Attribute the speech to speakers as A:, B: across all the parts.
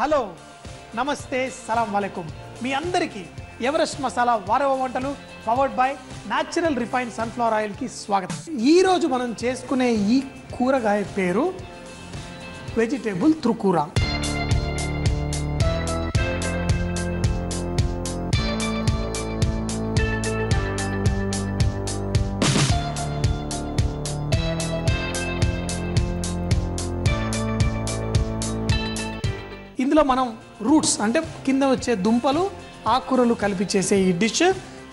A: Hello నమస్తే సలాం వాలేకుం మీ అందరికీ Everest masala వారవ వంటలు powered by natural refined sunflower oil కి స్వాగతం. ఈ రోజు మనం చేసుకునే ఈ కూరగాయ పేరు వెజిటేబుల్ త్రుకూరా. ఇందులో మనం రూట్స్ అంటే కింద వచ్చే దుంపలు ఆకుకూరలు కలిపి చేసే ఈ డిష్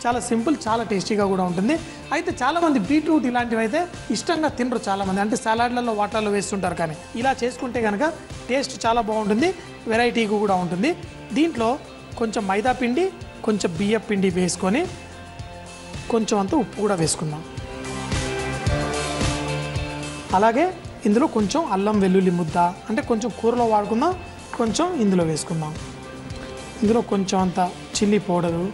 A: చాలా సింపుల్, చాలా టేస్టీగా కూడా ఉంటుంది. అయితే చాలామంది బీట్రూట్ ఇలాంటివి అయితే ఇష్టంగా తినరు చాలామంది, అంటే సలాడ్లలో వాటర్లో వేస్తుంటారు. కానీ ఇలా చేసుకుంటే కనుక టేస్ట్ చాలా బాగుంటుంది, వెరైటీ కూడా ఉంటుంది. దీంట్లో కొంచెం మైదా పిండి, కొంచెం బియ్యం పిండి వేసుకొని కొంచెం అంత ఉప్పు కూడా వేసుకుందాం. అలాగే ఇందులో కొంచెం అల్లం వెల్లుల్లి ముద్ద, అంటే కొంచెం కూరలో వాడుకుందాం, కొంచెం ఇందులో వేసుకుందాం. ఇందులో కొంచెం అంత చిల్లీ పౌడరు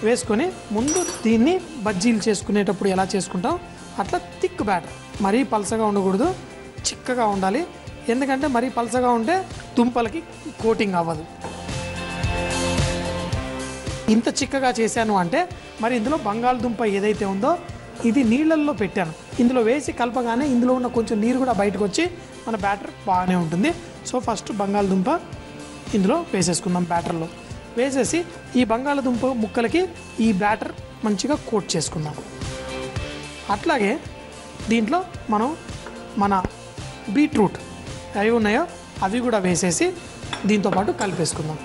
A: వేసుకొని ముందు దీన్ని బజ్జీలు చేసుకునేటప్పుడు ఎలా చేసుకుంటాం అట్లా థిక్ బ్యాటర్, మరీ పలసగా ఉండకూడదు, చిక్కగా ఉండాలి. ఎందుకంటే మరీ పలసగా ఉంటే దుంపలకి కోటింగ్ అవ్వదు. ఇంత చిక్కగా చేశాను అంటే మరి ఇందులో బంగాళదుంప ఏదైతే ఉందో ఇది నీళ్ళల్లో పెట్టాను, ఇందులో వేసి కలపగానే ఇందులో ఉన్న కొంచెం నీరు కూడా బయటకు వచ్చి మన బ్యాటర్ బాగానే ఉంటుంది. సో ఫస్ట్ బంగాళదుంప ఇందులో వేసేసుకుందాం. బ్యాటర్లో వేసేసి ఈ బంగాళదుంప ముక్కలకి ఈ బ్యాటర్ మంచిగా కోట్ చేసుకుందాం. అట్లాగే దీంట్లో మనం మన బీట్రూట్ అవి ఉన్నాయో అవి కూడా వేసేసి దీంతోపాటు కలిపేసుకుందాం.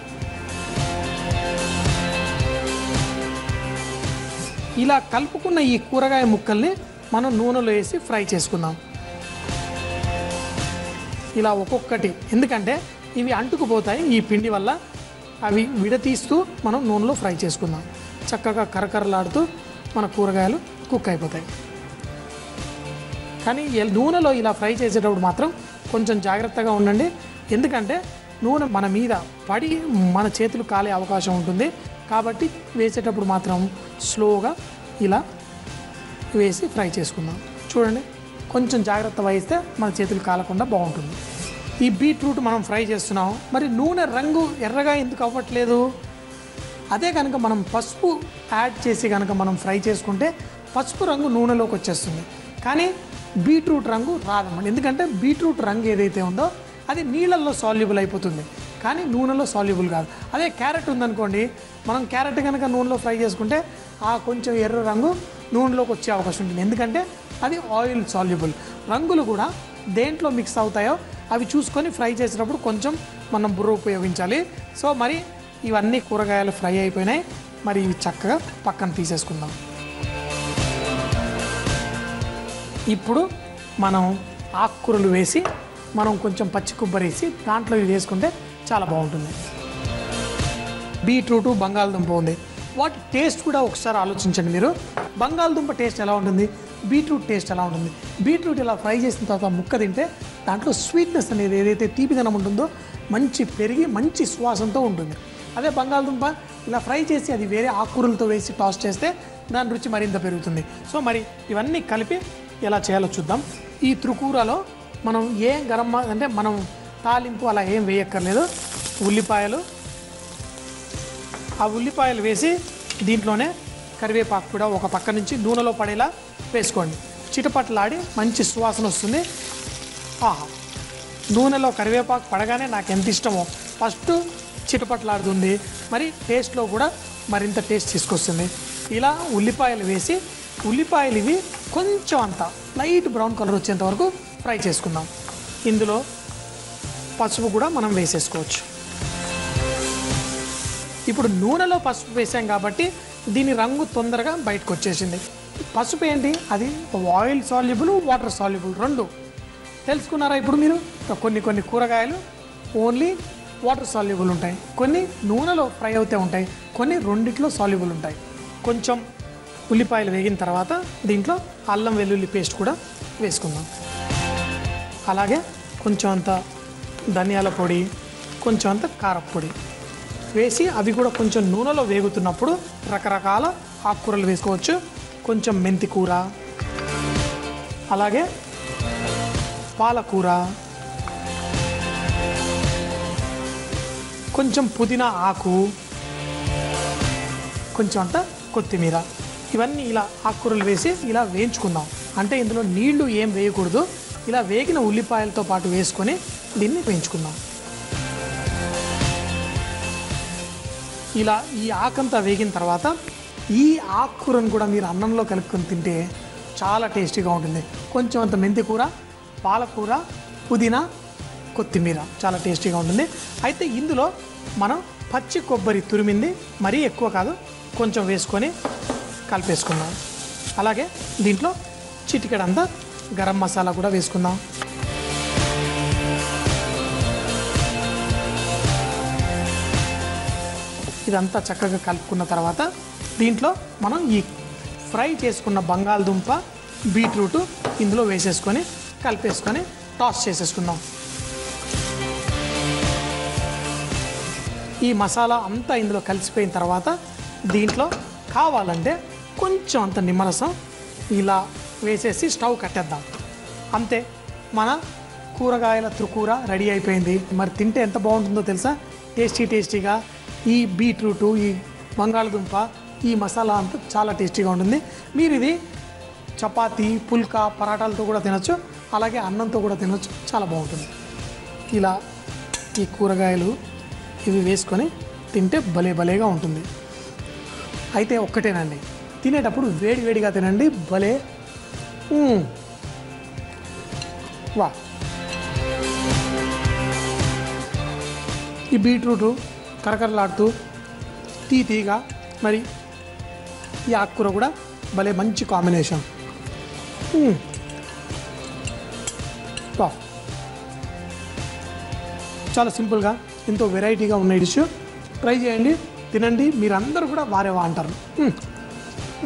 A: ఇలా కలుపుకున్న ఈ కూరగాయ ముక్కల్ని మనం నూనెలో వేసి ఫ్రై చేసుకుందాం. ఇలా ఒక్కొక్కటి, ఎందుకంటే ఇవి అంటుకుపోతాయి ఈ పిండి వల్ల, అవి విడతీస్తూ మనం నూనెలో ఫ్రై చేసుకుందాం. చక్కగా కరకరలాడుతూ మన కూరగాయలు కుక్ అయిపోతాయి. కానీ నూనెలో ఇలా ఫ్రై చేసేటప్పుడు మాత్రం కొంచెం జాగ్రత్తగా ఉండండి, ఎందుకంటే నూనె మన మీద పడి మన చేతులు కాలే అవకాశం ఉంటుంది. కాబట్టి వేసేటప్పుడు మాత్రం స్లోగా ఇలా వేసి ఫ్రై చేసుకుందాం. చూడండి, కొంచెం జాగ్రత్త వహిస్తే మన చేతులు కాలకుండా బాగుంటుంది. ఈ బీట్రూట్ మనం ఫ్రై చేస్తున్నాం, మరి నూనె రంగు ఎర్రగా ఎందుకు అవ్వట్లేదు? అదే కనుక మనం పసుపు యాడ్ చేసి కనుక మనం ఫ్రై చేసుకుంటే పసుపు రంగు నూనెలోకి వచ్చేస్తుంది, కానీ బీట్రూట్ రంగు రాదన్నమాట. ఎందుకంటే బీట్రూట్ రంగు ఏదైతే ఉందో అది నీళ్ళల్లో సాల్యుబుల్ అయిపోతుంది, కానీ నూనెలో సాల్యుబుల్ కాదు. అదే క్యారెట్ ఉందనుకోండి, మనం క్యారెట్ కనుక నూనెలో ఫ్రై చేసుకుంటే ఆ కొంచెం ఎర్ర రంగు నూనెలోకి వచ్చే అవకాశం ఉంటుంది, ఎందుకంటే అది ఆయిల్ సాల్యుబుల్. రంగులు కూడా దేంట్లో మిక్స్ అవుతాయో అవి చూసుకొని ఫ్రై చేసేటప్పుడు కొంచెం మనం బుర్ర ఉపయోగించాలి. సో మరి ఇవన్నీ కూరగాయలు ఫ్రై అయిపోయినాయి, మరి ఇవి చక్కగా పక్కన తీసేసుకుందాం. ఇప్పుడు మనం ఆకుకూరలు వేసి మనం కొంచెం పచ్చి కొబ్బరి వేసి దాంట్లో ఇవి వేసుకుంటే చాలా బాగుంటుంది. బీట్రూటు బంగాళదుంప ఉంది, వాటి టేస్ట్ కూడా ఒకసారి ఆలోచించండి మీరు. బంగాళదుంప టేస్ట్ ఎలా ఉంటుంది, బీట్రూట్ టేస్ట్ ఎలా ఉంటుంది? బీట్రూట్ ఇలా ఫ్రై చేసిన తర్వాత ముక్క తింటే దాంట్లో స్వీట్నెస్ అనేది ఏదైతే తీపిదనం ఉంటుందో మంచి పెరిగి మంచి సువాసనతో ఉంటుంది. అదే బంగాళదుంప ఇలా ఫ్రై చేసి అది వేరే ఆకుకూరలతో వేసి టాస్ చేస్తే దాని రుచి మరింత పెరుగుతుంది. సో మరి ఇవన్నీ కలిపి ఎలా చేయాలో చూద్దాం. ఈ త్రుకూరలో మనం గరం అంటే మనం తాలింపు అలా ఏం వేయక్కర్లేదు. ఉల్లిపాయలు, ఆ ఉల్లిపాయలు వేసి దీంట్లోనే కరివేపాకు కూడా ఒక పక్క నుంచి నూనెలో పడేలా వేసుకోండి. చిటపట్లాడి మంచి సువాసన వస్తుంది. ఆహా, నూనెలో కరివేపాకు పడగానే నాకు ఎంత ఇష్టమో, ఫస్ట్ చిటపట్లాడుతుంది, మరి టేస్ట్లో కూడా మరింత టేస్ట్ తీసుకొస్తుంది. ఇలా ఉల్లిపాయలు వేసి ఉల్లిపాయలు ఇవి కొంచెం అంత లైట్ బ్రౌన్ కలర్ వచ్చేంత వరకు ఫ్రై చేసుకుందాం. ఇందులో పసుపు కూడా మనం వేసేసుకోవచ్చు. ఇప్పుడు నూనెలో పసుపు వేసాం కాబట్టి దీని రంగు తొందరగా బయటకు వచ్చేసింది. పసుపు ఏంటి, అది ఆయిల్ సాల్యుబుల్, వాటర్ సాల్యుబుల్ రెండు తెలుసుకున్నారా ఇప్పుడు మీరు? కొన్ని కూరగాయలు ఓన్లీ వాటర్ సాల్యుబుల్ ఉంటాయి, కొన్ని నూనెలో ఫ్రై అవుతూ ఉంటాయి, కొన్ని రెండిట్లో సాల్యుబుల్ ఉంటాయి. కొంచెం ఉల్లిపాయలు వేగిన తర్వాత దీంట్లో అల్లం వెల్లుల్లి పేస్ట్ కూడా వేసుకుందాం. అలాగే కొంచెం అంత ధనియాల పొడి, కొంచెం అంత కారపొడి వేసి అవి కూడా కొంచెం నూనెలో వేగుతున్నప్పుడు రకరకాల ఆకుకూరలు వేసుకోవచ్చు. కొంచెం మెంతి కూర, అలాగే పాలకూర, కొంచెం పుదీనా ఆకు, కొంచెం అంత కొత్తిమీర, ఇవన్నీ ఇలా ఆకుకూరలు వేసి ఇలా వేయించుకుందాం. అంటే ఇందులో నీళ్లు ఏం వేయకూడదు. ఇలా వేగిన ఉల్లిపాయలతో పాటు వేసుకొని దీన్ని వేయించుకుందాం. ఇలా ఈ ఆకంతా వేగిన తర్వాత ఈ ఆకుకూరను కూడా మీరు అన్నంలో కలుపుకొని తింటే చాలా టేస్టీగా ఉంటుంది. కొంచెం అంత మెంతి కూర, పాలకూర, పుదీనా, కొత్తిమీర చాలా టేస్టీగా ఉంటుంది. అయితే ఇందులో మనం పచ్చి కొబ్బరి తురిమింది మరీ ఎక్కువ కాదు, కొంచెం వేసుకొని కలిపేసుకుందాం. అలాగే దీంట్లో చిటికెడంతా గరం మసాలా కూడా వేసుకుందాం. ఇదంతా చక్కగా కలుపుకున్న తర్వాత దీంట్లో మనం ఈ ఫ్రై చేసుకున్న బంగాళదుంప, బీట్రూట్ ఇందులో వేసేసుకొని కలిపేసుకొని టాస్ చేసేసుకుందాం. ఈ మసాలా అంతా ఇందులో కలిసిపోయిన తర్వాత దీంట్లో కావాలంటే కొంచెం అంత నిమ్మరసం ఇలా వేసేసి స్టవ్ కట్టేద్దాం. అంతే, మన కూరగాయల త్రికూర రెడీ అయిపోయింది. మరి తింటే ఎంత బాగుంటుందో తెలుసా? టేస్టీగా ఈ బీట్రూటు, ఈ బంగాళదుంప, ఈ మసాలా అంతా చాలా టేస్టీగా ఉంటుంది. మీరు ఇది చపాతీ, పుల్కా, పరాటాలతో కూడా తినొచ్చు, అలాగే అన్నంతో కూడా తినొచ్చు, చాలా బాగుంటుంది. ఇలా ఈ కూరగాయలు ఇవి వేసుకొని తింటే భలేగా ఉంటుంది. అయితే ఒక్కటేనండి, తినేటప్పుడు వేడిగా తినండి, భలే వా. ఈ బీట్రూటు కరకరలాడుతూ తీగా, మరి ఈ ఆకుకూర కూడా భలే మంచి కాంబినేషన్. వా, చాలా సింపుల్గా ఎంతో వెరైటీగా ఉన్న డిష్. ట్రై చేయండి, తినండి, మీరందరూ కూడా వారేవా అంటారు.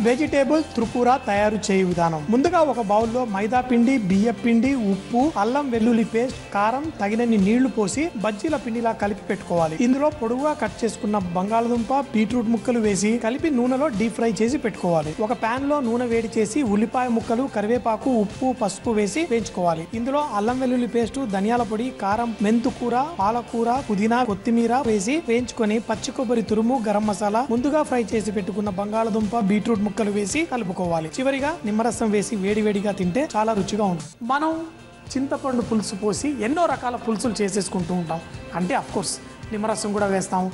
A: వెజిటేబుల్ త్రికూర తయారు చేయు విధానం. ముందుగా ఒక బౌల్లో మైదా పిండి, బియ్యం పిండి, ఉప్పు, అల్లం వెల్లుల్లి పేస్ట్, కారం, తగినన్ని నీళ్లు పోసి బజ్జీల పిండిలా కలిపి పెట్టుకోవాలి. ఇందులో పొడుగుగా కట్ చేసుకున్న బంగాళదుంప, బీట్రూట్ ముక్కలు వేసి కలిపి నూనెలో డీప్ ఫ్రై చేసి పెట్టుకోవాలి. ఒక పాన్ లో నూనె వేడి చేసి ఉల్లిపాయ ముక్కలు, కరివేపాకు, ఉప్పు, పసుపు వేసి వేయించుకోవాలి. ఇందులో అల్లం వెల్లుల్లి పేస్ట్, ధనియాల పొడి, కారం, మెంతుకూర, పాలకూర, పుదీనా, కొత్తిమీర వేసి వేయించుకొని పచ్చి కొబ్బరి తురుము, గరం మసాలా, ముందుగా ఫ్రై చేసి పెట్టుకున్న బంగాళదుంప, బీట్రూట్ ముక్కలు వేసి కలుపుకోవాలి. చివరిగా నిమ్మరసం వేసి వేడిగా తింటే చాలా రుచిగా ఉంటుంది. మనం చింతపండు పులుసు పోసి ఎన్నో రకాల పులుసులు చేసేసుకుంటూ ఉంటాం. అంటే అఫ్కోర్స్ నిమ్మరసం కూడా వేస్తాం,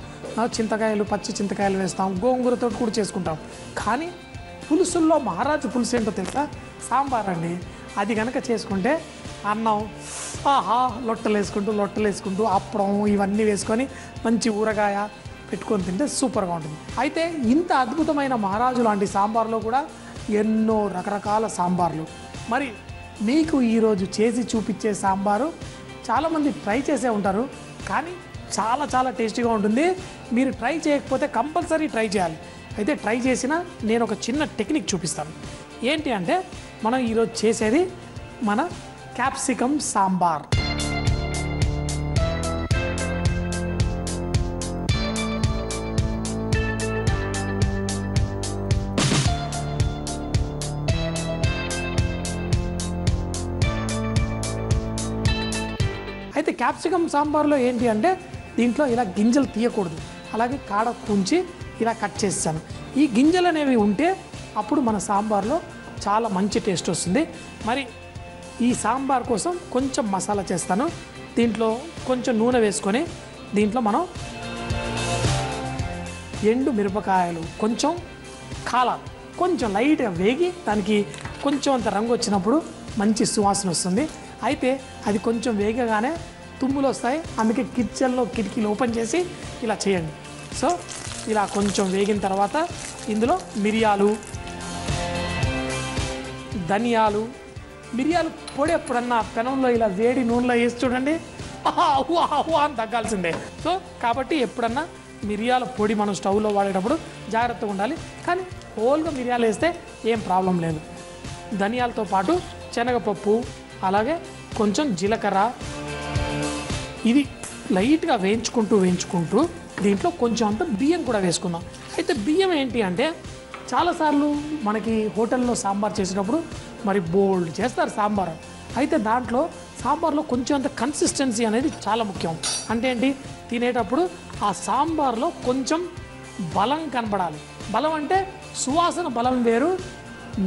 A: చింతకాయలు, పచ్చి చింతకాయలు వేస్తాం, గోంగూరతో కూడా చేసుకుంటాం. కానీ పులుసుల్లో మహారాజు పులుసు ఏంటో తెలుసా? సాంబార్ అండి. అది కనుక చేసుకుంటే అన్నం లొట్టలేసుకుంటూ అప్పడం ఇవన్నీ వేసుకొని మంచి ఊరగాయ పెట్టుకొని తింటే సూపర్గా ఉంటుంది. అయితే ఇంత అద్భుతమైన మహారాజు లాంటి సాంబార్లో కూడా ఎన్నో రకరకాల సాంబార్లు. మరి మీకు ఈరోజు చేసి చూపించే సాంబారు చాలామంది ట్రై చేసే ఉంటారు, కానీ చాలా టేస్టీగా ఉంటుంది. మీరు ట్రై చేయకపోతే కంపల్సరీ ట్రై చేయాలి. అయితే ట్రై చేసిన నేను ఒక చిన్న టెక్నిక్ చూపిస్తాను. ఏంటి అంటే మనం ఈరోజు చేసేది మన క్యాప్సికమ్ సాంబార్. అయితే క్యాప్సికమ్ సాంబార్లో ఏంటి అంటే దీంట్లో ఇలా గింజలు తీయకూడదు, అలాగే కాడ కుంచి ఇలా కట్ చేస్తాను. ఈ గింజలు అనేవి ఉంటే అప్పుడు మన సాంబార్లో చాలా మంచి టేస్ట్ వస్తుంది. మరి ఈ సాంబార్ కోసం కొంచెం మసాలా చేస్తాను. దీంట్లో కొంచెం నూనె వేసుకొని దీంట్లో మనం ఎండు మిరపకాయలు కొంచెం కాలాలి, కొంచెం లైట్గా వేగి దానికి కొంచెం అంత రంగు వచ్చినప్పుడు మంచి సువాసన వస్తుంది. అయితే అది కొంచెం వేగగానే తుమ్ములు వస్తాయి, అందుకే కిచెన్లో కిటికీలు ఓపెన్ చేసి ఇలా చేయండి. సో ఇలా కొంచెం వేగిన తర్వాత ఇందులో మిరియాలు, ధనియాలు, మిరియాలు పొడి ఎప్పుడన్నా పెనంలో ఇలా వేడి నూనెలో వేసి చూడండి, అని తగ్గాల్సిందే. సో కాబట్టి ఎప్పుడన్నా మిరియాల పొడి మనం స్టవ్లో వాడేటప్పుడు జాగ్రత్తగా ఉండాలి, కానీ హోల్గా మిరియాలు వేస్తే ఏం ప్రాబ్లం లేదు. ధనియాలతో పాటు శనగపప్పు, అలాగే కొంచెం జీలకర్ర, ఇది లైట్గా వేయించుకుంటూ దీంట్లో కొంచెం అంత బియ్యం కూడా వేసుకుందాం. అయితే బియ్యం ఏంటి అంటే చాలాసార్లు మనకి హోటల్లో సాంబార్ చేసేటప్పుడు మరి బోల్డ్ చేస్తారు సాంబార్. అయితే దాంట్లో సాంబార్లో కొంచెం అంత కన్సిస్టెన్సీ అనేది చాలా ముఖ్యం. అంటే ఏంటి, తినేటప్పుడు ఆ సాంబార్లో కొంచెం బలం కనబడాలి. బలం అంటే సువాసన బలం వేరు,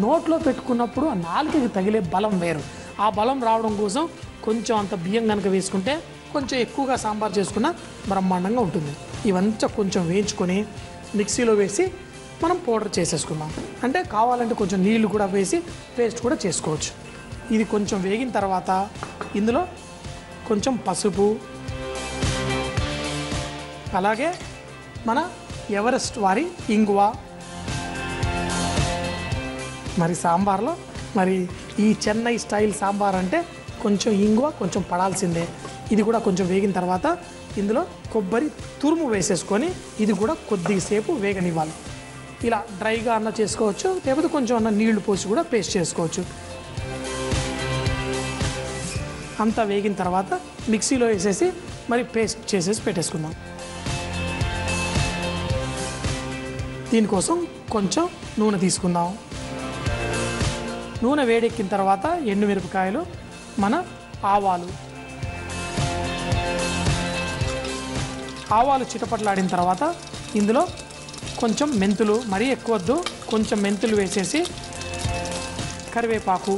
A: నోట్లో పెట్టుకున్నప్పుడు ఆ నాలుకకి తగిలే బలం వేరు. ఆ బలం రావడం కోసం కొంచెం అంత బియ్యం కనుక వేసుకుంటే కొంచెం ఎక్కువగా సాంబార్ చేసుకున్న బ్రహ్మాండంగా ఉంటుంది. ఇవంతా కొంచెం వేయించుకొని మిక్సీలో వేసి మనం పౌడర్ చేసేసుకుందాం. అంటే కావాలంటే కొంచెం నీళ్లు కూడా వేసి పేస్ట్ కూడా చేసుకోవచ్చు. ఇది కొంచెం వేగిన తర్వాత ఇందులో కొంచెం పసుపు, అలాగే మన ఎవరెస్ట్ వారి ఇంగువ, మరి సాంబార్లో మరి ఈ చెన్నై స్టైల్ సాంబార్ అంటే కొంచెం ఇంగువ కొంచెం పడాల్సిందే. ఇది కూడా కొంచెం వేగిన తర్వాత ఇందులో కొబ్బరి తురుము వేసేసుకొని ఇది కూడా కొద్దిసేపు వేగనివ్వాలి. ఇలా డ్రైగా అన్న చేసుకోవచ్చు, లేకపోతే కొంచెం అన్న నీళ్లు పోసి కూడా పేస్ట్ చేసుకోవచ్చు. అంతా వేగిన తర్వాత మిక్సీలో వేసేసి మరి పేస్ట్ చేసేసి పెట్టేసుకుందాం. దీనికోసం కొంచెం నూనె తీసుకుందాం. నూనె వేడెక్కిన తర్వాత ఎండుమిరపకాయలు, మన ఆవాలు చిటపట్లాడిన తర్వాత ఇందులో కొంచెం మెంతులు, మరీ ఎక్కువ వద్దు, కొంచెం మెంతులు వేసేసి కరివేపాకు.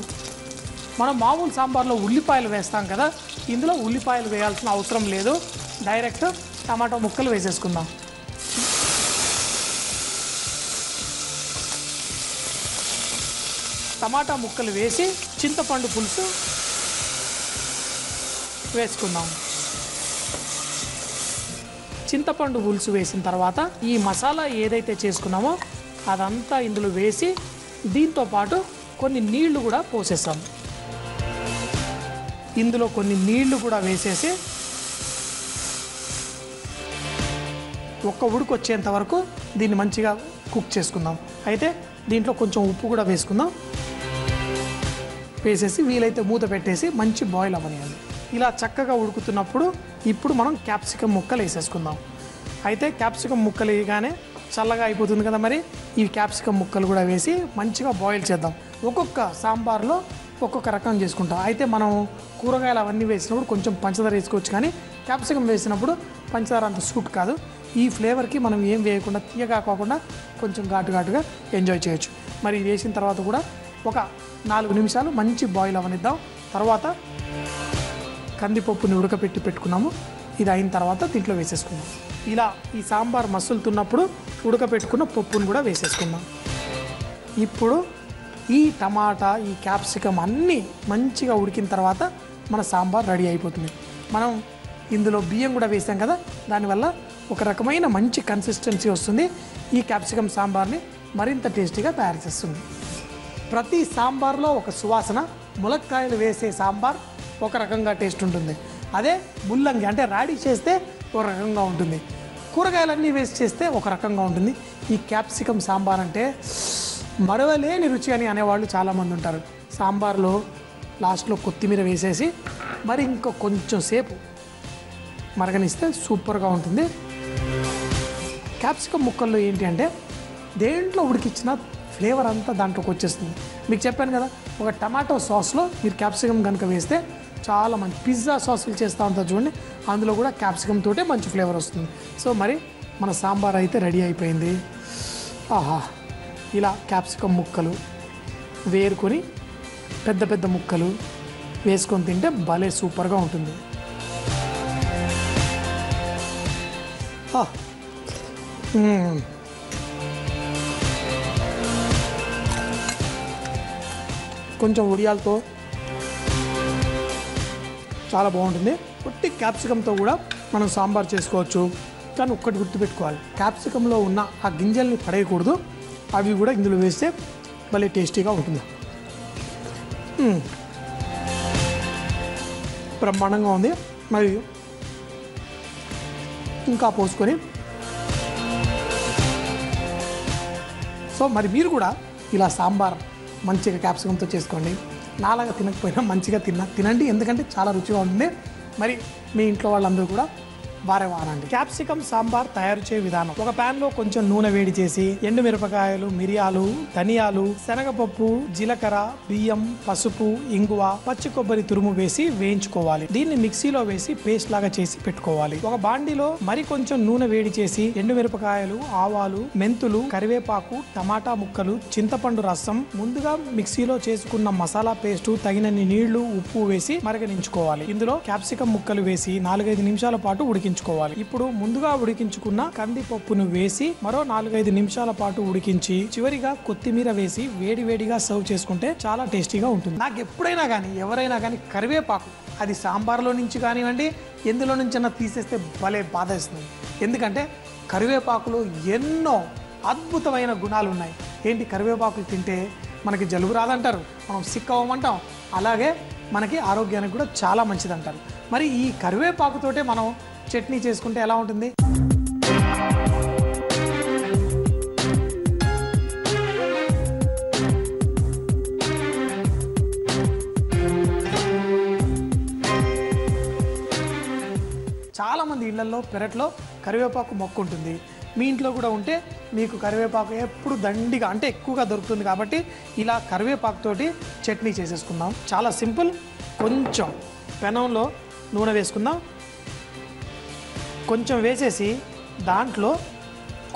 A: మనం మామూలు సాంబార్లో ఉల్లిపాయలు వేస్తాం కదా, ఇందులో ఉల్లిపాయలు వేయాల్సిన అవసరం లేదు. డైరెక్ట్ టమాటో ముక్కలు వేసేసుకుందాం. టమాటా ముక్కలు వేసి చింతపండు పులుసు వేసుకుందాం. చింతపండు పులుసు వేసిన తర్వాత ఈ మసాలా ఏదైతే చేసుకున్నామో అదంతా ఇందులో వేసి దీంతో పాటు కొన్ని నీళ్లు కూడా పోసేస్తాం. ఇందులో కొన్ని నీళ్లు కూడా వేసేసి ఒక్క ఉడుకు వచ్చేంత వరకు దీన్ని మంచిగా కుక్ చేసుకుందాం. అయితే దీంట్లో కొంచెం ఉప్పు కూడా వేసుకుందాం. వేసేసి వీలైతే మూత పెట్టేసి మంచి బాయిల్ అవ్వనియాలి. ఇలా చక్కగా ఉడుకుతున్నప్పుడు ఇప్పుడు మనం క్యాప్సికమ్ ముక్కలు వేసేసుకుందాం. అయితే క్యాప్సికమ్ ముక్కలు వేయగానే చల్లగా అయిపోతుంది కదా, మరి ఈ క్యాప్సికమ్ ముక్కలు కూడా వేసి మంచిగా బాయిల్ చేద్దాం. ఒక్కొక్క సాంబార్లో ఒక్కొక్క రకం చేసుకుంటాం. అయితే మనం కూరగాయలు అవన్నీ వేసినప్పుడు కొంచెం పంచదార వేసుకోవచ్చు, కానీ క్యాప్సికమ్ వేసినప్పుడు పంచదార అంత సూట్ కాదు. ఈ ఫ్లేవర్కి మనం ఏం వేయకుండా తీయగా కాకుండా కొంచెం ఘాటుగా ఎంజాయ్ చేయొచ్చు. మరి వేసిన తర్వాత కూడా ఒక 4 నిమిషాలు మంచి బాయిల్ అవ్వనిద్దాం. తర్వాత కందిపప్పుని ఉడకపెట్టి పెట్టుకున్నాము, ఇది అయిన తర్వాత దీంట్లో వేసేసుకుందాం. ఇలా ఈ సాంబార్ మసులుతున్నప్పుడు ఉడకపెట్టుకున్న పప్పును కూడా వేసేసుకుందాం. ఇప్పుడు ఈ టమాటా, ఈ క్యాప్సికమ్ అన్నీ మంచిగా ఉడికిన తర్వాత మన సాంబార్ రెడీ అయిపోతుంది. మనం ఇందులో బియ్యం కూడా వేసాం కదా, దానివల్ల ఒక రకమైన మంచి కన్సిస్టెన్సీ వస్తుంది. ఈ క్యాప్సికమ్ సాంబార్ని మరింత టేస్టీగా తయారు చేస్తుంది. ప్రతి సాంబార్లో ఒక సువాసన. ములక్కాయలు వేసే సాంబార్ ఒక రకంగా టేస్ట్ ఉంటుంది. అదే ముల్లంగి అంటే రాడి చేస్తే ఒక రకంగా ఉంటుంది. కూరగాయలన్నీ వేసి చేస్తే ఒక రకంగా ఉంటుంది. ఈ క్యాప్సికమ్ సాంబార్ అంటే మరవలేని రుచి అని అనేవాళ్ళు చాలామంది ఉంటారు. సాంబార్లో లాస్ట్లో కొత్తిమీర వేసేసి మరి ఇంకో కొంచెం సేపు మరగనిస్తే సూపర్గా ఉంటుంది. క్యాప్సికమ్ ముక్కల్లో ఏంటి అంటే దేంట్లో ఉడికిచ్చిన ఫ్లేవర్ అంతా దాంట్లోకి వచ్చేస్తుంది. మీకు చెప్పాను కదా, ఒక టమాటో సాస్లో మీరు క్యాప్సికమ్ కనుక వేస్తే చాలా మంచి పిజ్జా సాస్లు చేస్తూ ఉంటారు చూడండి, అందులో కూడా క్యాప్సికమ్ తోటే మంచి ఫ్లేవర్ వస్తుంది. సో మరి మన సాంబార్ అయితే రెడీ అయిపోయింది. ఆహా, ఇలా క్యాప్సికమ్ ముక్కలు వేరుకొని పెద్ద పెద్ద ముక్కలు వేసుకొని తింటే భలే సూపర్గా ఉంటుంది. కొంచెం ఉడియాలతో చాలా బాగుంటుంది. ఒట్టి క్యాప్సికంతో కూడా మనం సాంబార్ చేసుకోవచ్చు. కానీ ఒక్కటి గుర్తుపెట్టుకోవాలి, క్యాప్సికంలో ఉన్న ఆ గింజల్ని పడేయకూడదు. అవి కూడా ఇందులో వేస్తే భలే టేస్టీగా ఉంటుంది. బ్రహ్మాండంగా ఉంది. మరి ఇంకా పోసుకొని సో మరి మీరు కూడా ఇలా సాంబార్ మంచిగా క్యాప్సికంతో చేసుకోండి. నాలాగా తినకపోయినా మంచిగా తినండి, ఎందుకంటే చాలా రుచిగా ఉంటుంది. మరి మీ ఇంట్లో వాళ్ళందరూ కూడా వారేవా అనండి. క్యాప్సికమ్ సాంబార్ తయారు చేయ విధానం: ఒక పాన్ లో కొంచెం నూనె వేడి చేసి ఎండుమిరపకాయలు, మిరియాలు, ధనియాలు, శనగపప్పు, జీలకర్ర, బియ్యం, పసుపు, ఇంగువ, పచ్చి కొబ్బరి తురుము వేసి వేయించుకోవాలి. దీన్ని మిక్సీలో వేసి పేస్ట్ లాగా చేసి పెట్టుకోవాలి. ఒక బాండిలో మరి కొంచెం నూనె వేడి చేసి ఎండుమిరపకాయలు, ఆవాలు, మెంతులు, కరివేపాకు, టమాటా ముక్కలు, చింతపండు రసం, ముందుగా మిక్సీలో చేసుకున్న మసాలా పేస్టు, తగినన్ని నీళ్లు, ఉప్పు వేసి మరగనించుకోవాలి. ఇందులో క్యాప్సికం ముక్కలు వేసి 4-5 నిమిషాల పాటు ఉడికించుకోవాలి. ఇప్పుడు ముందుగా ఉడికించుకున్న కందిపప్పును వేసి మరో 4-5 నిమిషాల పాటు ఉడికించి చివరిగా కొత్తిమీర వేసి వేడివేడిగా సర్వ్ చేసుకుంటే చాలా టేస్టీగా ఉంటుంది. నాకు ఎప్పుడైనా కానీ ఎవరైనా కానీ కరివేపాకు అది సాంబార్లో నుంచి కానివ్వండి, ఎందులో నుంచైనా తీసేస్తే భలే బాధ వేస్తుంది. ఎందుకంటే కరివేపాకులో ఎన్నో అద్భుతమైన గుణాలు ఉన్నాయి. ఏంటి, కరివేపాకులు తింటే మనకి జలుబు రాదంటారు, మనం సిక్ అవ్వమంటాం, అలాగే మనకి ఆరోగ్యానికి కూడా చాలా మంచిది అంటారు. మరి ఈ కరివేపాకుతోటే మనం చట్నీ చేసుకుంటే ఎలా ఉంటుంది? చాలామంది ఇళ్లలో పెరట్లో కరివేపాకు మొక్క ఉంటుంది. మీ ఇంట్లో కూడా ఉంటే మీకు కరివేపాకు ఎప్పుడు దండిగా అంటే ఎక్కువగా దొరుకుతుంది. కాబట్టి ఇలా కరివేపాకుతోటి చట్నీ చేసేసుకుందాం. చాలా సింపుల్. కొంచెం పెనంలో నూనె వేసుకుందాం. కొంచెం వేసేసి దాంట్లో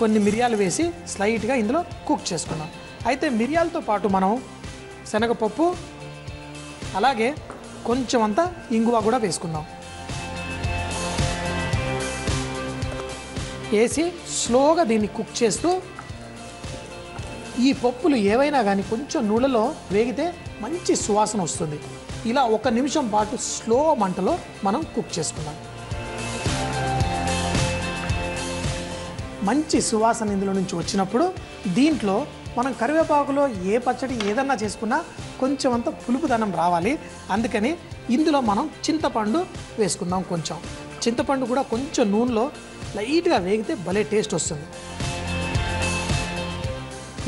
A: కొన్ని మిరియాలు వేసి స్లైట్గా ఇందులో కుక్ చేసుకుందాం. అయితే మిరియాలతో పాటు మనం శనగపప్పు అలాగే కొంచెం అంతా ఇంగువ కూడా వేసుకుందాం. వేసి స్లోగా దీన్ని కుక్ చేస్తూ, ఈ పప్పులు ఏవైనా కానీ కొంచెం నూనెలో వేగితే మంచి సువాసన వస్తుంది. ఇలా 1 నిమిషం పాటు స్లో మంటలో మనం కుక్ చేసుకుందాం. మంచి సువాసన ఇందులో నుంచి వచ్చినప్పుడు దీంట్లో మనం కరివేపాకులో ఏ పచ్చడి ఏదన్నా చేసుకున్నా కొంచెం అంత పులుపుదనం రావాలి. అందుకని ఇందులో మనం చింతపండు వేసుకుందాం. కొంచెం చింతపండు కూడా కొంచెం నూనెలో లైట్గా వేగితే భలే టేస్ట్ వస్తుంది.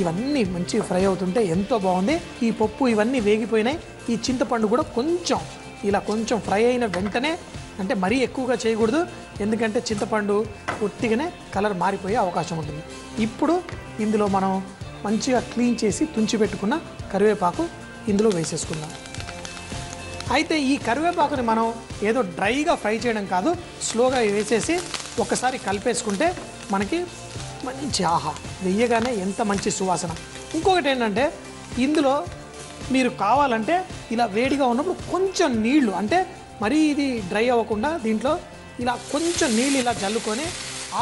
A: ఇవన్నీ మంచిగా ఫ్రై అవుతుంటే ఎంతో బాగుంది. ఈ పప్పు ఇవన్నీ వేగిపోయినాయి. ఈ చింతపండు కూడా కొంచెం ఇలా కొంచెం ఫ్రై అయిన వెంటనే, అంటే మరీ ఎక్కువగా చేయకూడదు, ఎందుకంటే చింతపండు ఉట్టిగానే కలర్ మారిపోయే అవకాశం ఉంటుంది. ఇప్పుడు ఇందులో మనం మంచిగా క్లీన్ చేసి తుంచి పెట్టుకున్న కరివేపాకు ఇందులో వేసేసుకుందాం. అయితే ఈ కరివేపాకుని మనం ఏదో డ్రైగా ఫ్రై చేయడం కాదు, స్లోగా వేసేసి ఒకసారి కలిపేసుకుంటే మనకి మంచి ఆహా వెయ్యగానే ఎంత మంచి సువాసన. ఇంకొకటి ఏంటంటే ఇందులో మీరు కావాలంటే ఇలా వేడిగా ఉన్నప్పుడు కొంచెం నీళ్లు, అంటే మరీ ఇది డ్రై అవ్వకుండా దీంట్లో ఇలా కొంచెం నీళ్ళు ఇలా జల్లుకొని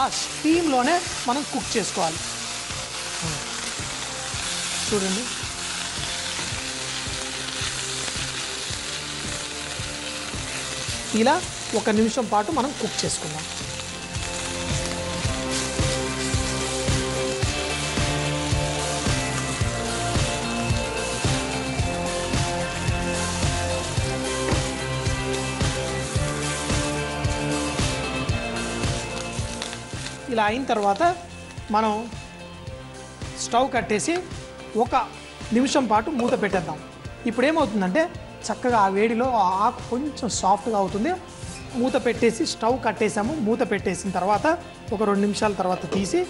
A: ఆ స్టీమ్లోనే మనం కుక్ చేసుకోవాలి. చూడండి, ఇలా 1 నిమిషం పాటు మనం కుక్ చేసుకుందాం. ఇలా అయిన తర్వాత మనం స్టవ్ కట్టేసి 1 నిమిషం పాటు మూత పెట్టేద్దాం. ఇప్పుడు ఏమవుతుందంటే చక్కగా ఆ వేడిలో ఆ ఆకు కొంచెం సాఫ్ట్గా అవుతుంది. మూత పెట్టేసి స్టవ్ కట్టేసాము. మూత పెట్టేసిన తర్వాత ఒక 2 నిమిషాల తర్వాత తీసి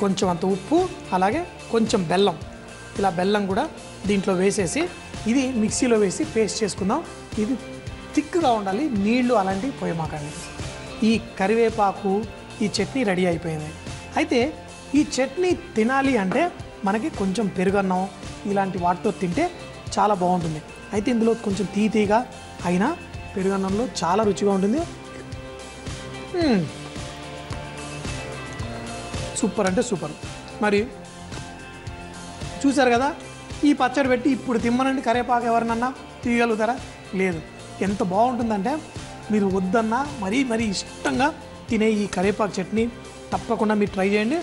A: కొంచెం అంత ఉప్పు అలాగే కొంచెం బెల్లం, ఇలా బెల్లం కూడా దీంట్లో వేసేసి ఇది మిక్సీలో వేసి పేస్ట్ చేసుకుందాం. ఇది థిక్గా ఉండాలి, నీళ్లు అలాంటివి పోయమాకండి. ఈ కరివేపాకు ఈ చట్నీ రెడీ అయిపోయింది. అయితే ఈ చట్నీ తినాలి అంటే మనకి కొంచెం పెరుగన్నం ఇలాంటి వాటితో తింటే చాలా బాగుంటుంది. అయితే ఇందులో కొంచెం తీగా అయినా పెరుగన్నంలో చాలా రుచిగా ఉంటుంది. సూపర్ అంటే సూపర్. మరి చూసారు కదా, ఈ పచ్చడి పెట్టి ఇప్పుడు తిమ్మనండి కరివేపాకు ఎవరినన్నా తీయగలుగుతారా? లేదు. ఎంత బాగుంటుందంటే మీరు వద్దన్నా మరీ ఇష్టంగా తినే ఈ కరివేపాకు చట్నీ తప్పకుండా మీరు ట్రై చేయండి,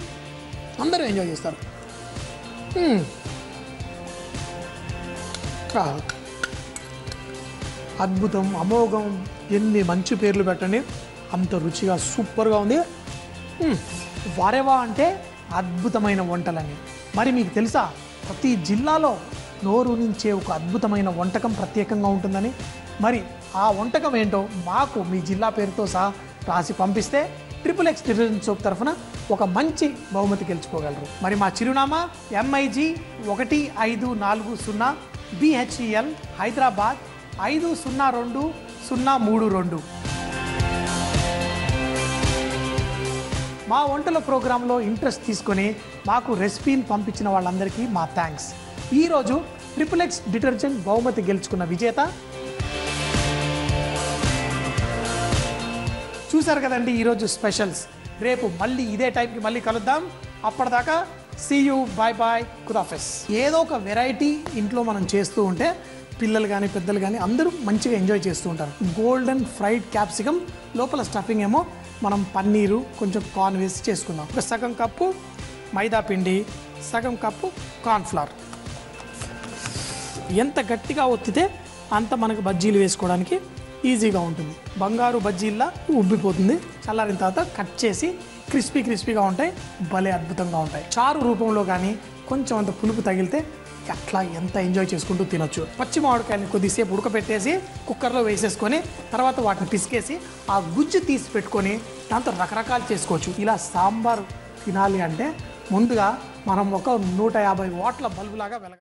A: అందరూ ఎంజాయ్ చేస్తారు. అద్భుతం, అమోఘం, ఎన్ని మంచి పేర్లు పెట్టండి, అంత రుచిగా సూపర్గా ఉంది. వారేవా అంటే అద్భుతమైన వంటలని. మరి మీకు తెలుసా, ప్రతి జిల్లాలో నోరు నుంచే ఒక అద్భుతమైన వంటకం ప్రత్యేకంగా ఉంటుందని. మరి ఆ వంటకం ఏంటో మాకు మీ జిల్లా పేరుతో సహా రాసి పంపిస్తే XXX డిటర్జెంట్ సోప్ తరఫున ఒక మంచి బహుమతి గెలుచుకోగలరు. మరి మా చిరునామా MIG 1540 BHEL హైదరాబాద్ 502032. మా వంటల ప్రోగ్రాంలో ఇంట్రెస్ట్ తీసుకొని మాకు రెసిపీని పంపించిన వాళ్ళందరికీ మా థ్యాంక్స్. ఈరోజు XXX డిటర్జెంట్ బహుమతి గెలుచుకున్న విజేత చూసారు కదండి ఈరోజు స్పెషల్స్. రేపు మళ్ళీ ఇదే టైంకి మళ్ళీ కలుద్దాం. అప్పటిదాకా సీ యూ, బాయ్ బాయ్, ఖుదాఫిజ్. ఏదో ఒక వెరైటీ ఇంట్లో మనం చేస్తూ ఉంటే పిల్లలు కానీ పెద్దలు కానీ అందరూ మంచిగా ఎంజాయ్ చేస్తూ ఉంటారు. గోల్డెన్ ఫ్రైడ్ క్యాప్సికమ్ లోపల స్టఫింగ్ ఏమో మనం పన్నీరు కొంచెం కార్న్ వేసి చేసుకుందాం. ఒక సగం కప్పు మైదా పిండి, సగం కప్పు కార్న్ఫ్లవర్. ఎంత గట్టిగా ఒత్తితే అంత మనకు బజ్జీలు వేసుకోవడానికి ఈజీగా ఉంటుంది. బంగారు బజ్జీల్లా ఉబ్బిపోతుంది. చల్లారిన తర్వాత కట్ చేసి క్రిస్పీగా ఉంటాయి, భలే అద్భుతంగా ఉంటాయి. చారు రూపంలో కానీ కొంచెం అంత పులుపు తగిలితే అట్లా ఎంత ఎంజాయ్ చేసుకుంటూ తినొచ్చు. పచ్చి మామిడికాయని కొద్దిసేపు ఉడకపెట్టేసి కుక్కర్లో వేసేసుకొని తర్వాత వాటిని పిసికేసి ఆ గుజ్జు తీసి పెట్టుకొని దాంతో రకరకాలు చేసుకోవచ్చు. ఇలా సాంబార్ తినాలి అంటే ముందుగా మనం ఒక 150 వాట్ల బల్బులాగా వెలగ